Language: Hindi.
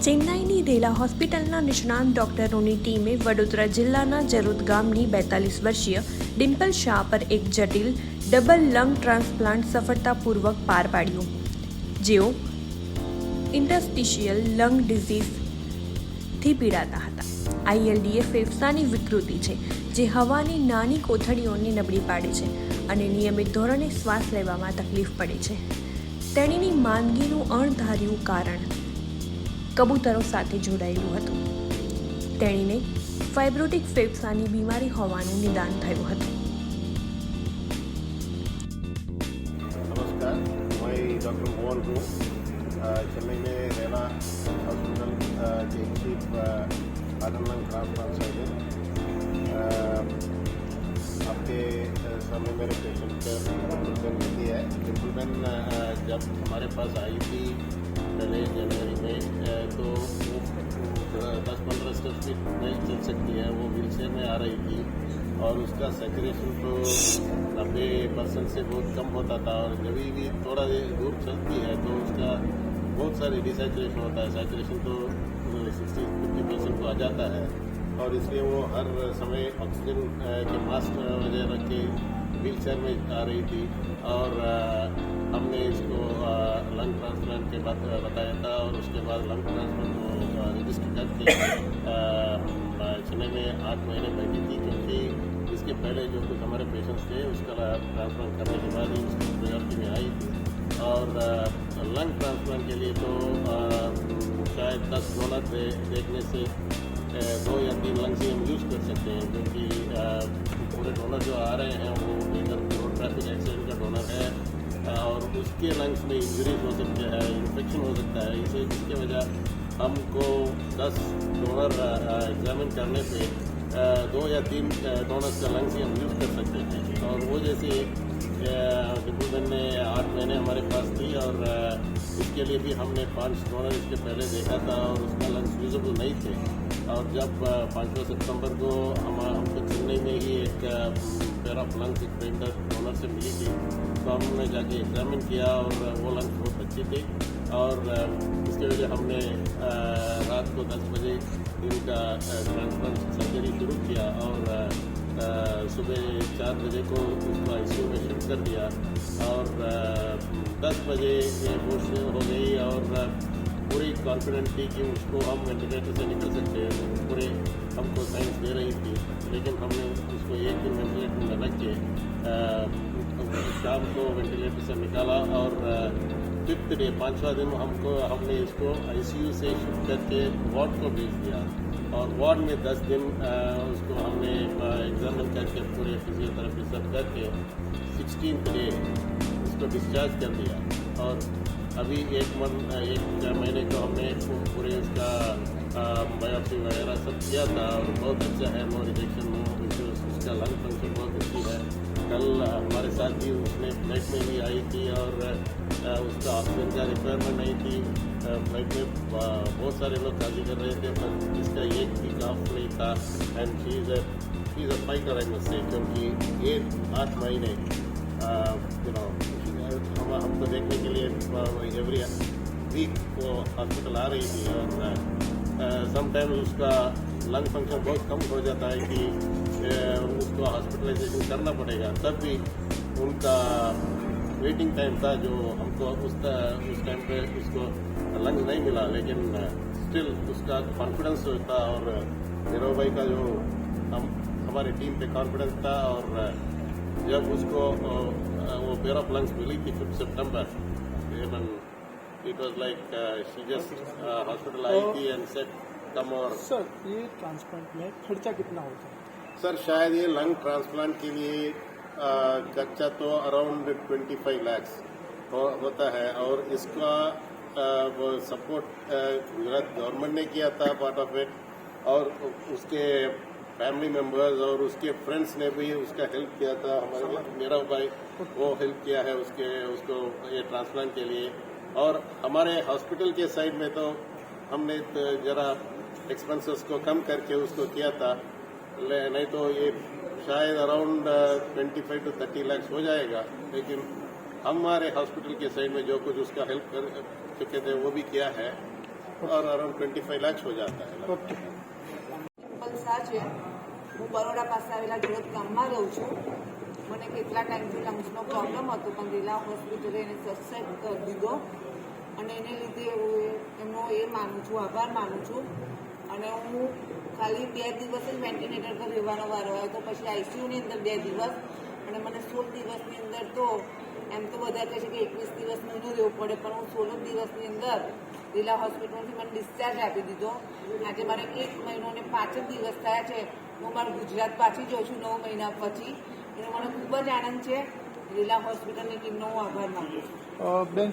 ચેન્નાઈની રેલા હોસ્પિટલના નિષ્ણાત ડોક્ટરોની ટીમે વડોદરા જિલ્લાના જરોદ ગામની 42 વર્ષીય ડિમ્પલ શાહ પર એક જટિલ ડબલ લંગ ટ્રાન્સપ્લાન્ટ સફળતાપૂર્વક પાર પાડ્યું, જેઓ ઇન્ટરસ્ટિશિયલ લંગ ડિઝીઝથી પીડાતા હતા। ILD એ ફેફસાની વિકૃતિ છે જે હવાની નાની કોથળીઓને નબળી પાડે છે અને નિયમિત ધોરણે શ્વાસ લેવામાં તકલીફ પડે છે। તેણીની માંદગીનું અણધાર્યું કારણ કબૂતરો સાથે જોડાયેલું હતું। તેણીને ફાઇબ્રોટિક ફેફસાની બીમારી હોવાનું નિદાન થયું હતું। नमस्कार, मैं डॉक्टर मोहन हूँ। चेन्नई में रेला हॉस्पिटल के chief organ lung transplant surgeon. आपके सामने मेरे पेशेंट डिम्पल बेटी है। डिम्पल बहन जब हमारे पास आई थी पहले जनवरी में, तो वो 10-15 स्टेप्स भी नहीं चल सकती है, वो व्हीलचेयर में आ रही थी और उसका सैचुरेशन तो 90% से बहुत कम होता था। और जब भी थोड़ा दूर चलती है तो उसका बहुत सारे डिसैचुरेशन होता है। सैचुरेशन तो 60-50% को आ जाता है और इसलिए वो हर समय ऑक्सीजन के मास्क वगैरह रख के व्हीलचेयर में आ रही थी। और हमने इसको लंग ट्रांसप्लांट के बाद बताया था और उसके बाद लंग ट्रांसप्लांट को रजिस्टर करके चेन्नई में 8 महीने बैठी थी, क्योंकि इसके पहले जो कुछ हमारे पेशेंट्स थे उसका ट्रांसप्लांट करने के बाद ही उसकी प्रायोरिटी में आई थी। और लंग ट्रांसप्लांट के लिए तो शायद 10 डोनर देखने से 2 या 3 लंग्स ही हम यूज़ कर सकते हैं, क्योंकि पूरे डोनर जो आ रहे हैं वो इधर रोड ट्रैफिक एक्सीडेंट का डोनर है और उसके लंग्स में इंजरीज हो सकते हैं, इन्फेक्शन हो सकता है। इसके वजह हमको 10 डोनर एग्जामिन करने पे 2 या 3 डोनर्स का लंग्स ही हम यूज़ कर सकते थे। और वो जैसे डिम्पल बहन ने 8 महीने हमारे पास थी और इसके लिए भी हमने 5 डोनर इसके पहले देखा था और उसका लंग्स यूजेबल नहीं थे। और जब 5 सितंबर को हमको चेन्नई में ही एक पेयर ऑफ लंग्स एक पेंडर डोनर से मिली थी, तो हमने जाके एग्जामिन किया और वो लंग्स बहुत अच्छी थी। और इसके वजह हमने रात को 10 बजे इनका ट्रांसप्लांट सर्जरी शुरू किया और सुबह 4 बजे को उसको ICU में शिफ्ट कर दिया और 10 बजे वो हो गई और पूरी कॉन्फिडेंट थी कि उसको हम वेंटिलेटर से निकल सकते हैं। पूरे हमको साइंस दे रही थी, लेकिन हमने उसको एक दिन वेंटिलेटर में रख के शाम को वेंटिलेटर से निकाला और 5th डे 5वां दिन हमने इसको ICU से शिफ्ट करके वार्ड को भेज दिया और वार्ड में 10 दिन उसको हमने एग्जामिन करके पूरे फिजियोथेरेपी सब करके 16th डे उसको डिस्चार्ज कर दिया। और अभी एक महीने को हमने पूरे उसका बायोप्सी वगैरह सब किया था और बहुत अच्छा है, नो रिजेक्शन, नो इश्यूज, उसका लंग फंक्शन बहुत अच्छी है। कल हमारे साथ भी उसने फ्लाइट में भी आई थी और उसका ऑक्सीजन का रिक्वायरमेंट नहीं थी। फ्लाइट में बहुत सारे लोग काजी कर रहे थे पर इसका एक भी काफ नहीं था। And she is a fighter I must say, क्योंकि ये 8 महीने हमको देखने के लिए एवरी वीक वो हॉस्पिटल आ रही थी और समटाइम्स उसका लंग फंक्शन बहुत कम हो जाता है कि उसको हॉस्पिटलाइजेशन करना पड़ेगा। तब भी उनका वेटिंग टाइम था जो हमको उस टाइम पे उसको लंग नहीं मिला, लेकिन स्टिल उसका कॉन्फिडेंस था और नीरव भाई का जो हमारी टीम पे कॉन्फिडेंस था। और जब उसको वो पेयर ऑफ लंग्स मिली थी 5 सितंबर, it was like she just hospital आई थी एंड सेड कम। और सर ये ट्रांसप्लांट में खर्चा कितना होता है? सर शायद ये लंग ट्रांसप्लांट के लिए खर्चा तो अराउंड 25 लाख होता है और इसका वो सपोर्ट गुजरात गवर्नमेंट ने किया था पार्ट ऑफ इट, और उसके फैमिली मेंबर्स और उसके फ्रेंड्स ने भी उसका हेल्प किया था। हमारे मेरा भाई वो हेल्प किया है उसको ये ट्रांसप्लांट के लिए। और हमारे हॉस्पिटल के साइड में तो हमने जरा एक्सपेंसेस को कम करके उसको किया था, नहीं तो ये शायद अराउंड 25 to 30 लाख हो जाएगा। लेकिन हमारे हॉस्पिटल के साइड में जो कुछ उसका हेल्प कर चुके थे वो भी किया है। और अराउंड 25 lakhs हो जाता है लगभग। ओके ડિમ્પલ શાહ છે. હું બરોડા પાસે આવેલા જોત ગામમાં રહું છું. મને કેટલા ટાઈમથી લંગ્સનો પ્રોબ્લેમ હતો પણ જિલ્લા હોસ્પિટલે એને સક્સેસ કરી દીધો અને એને લીધે હું એમનો માનું છું, આભાર માનું છું. અને હું ખાલી 2 દિવસ જ વેન્ટિલેટર પર રહેવાનો વારો આવ્યો તો પછી આઈસીયુની અંદર 2 દિવસ અને મને 16 દિવસની અંદર તો એમ તો બધા કહે છે કે 21 દિવસ મહિનો રહેવું પડે પણ હું 16 દિવસની અંદર જિલ્લા હોસ્પિટલથી મને ડિસ્ચાર્જ આપી દીધો. આજે મારે 1 મહિનો અને 5 જ દિવસ થયા છે. હું મારું ગુજરાત પાછી જાઉં છું 9 મહિના પછી. એનો મને ખૂબ જ આનંદ છે. જિલ્લા હોસ્પિટલની ટીમનો હું આભાર માનું છું. બેન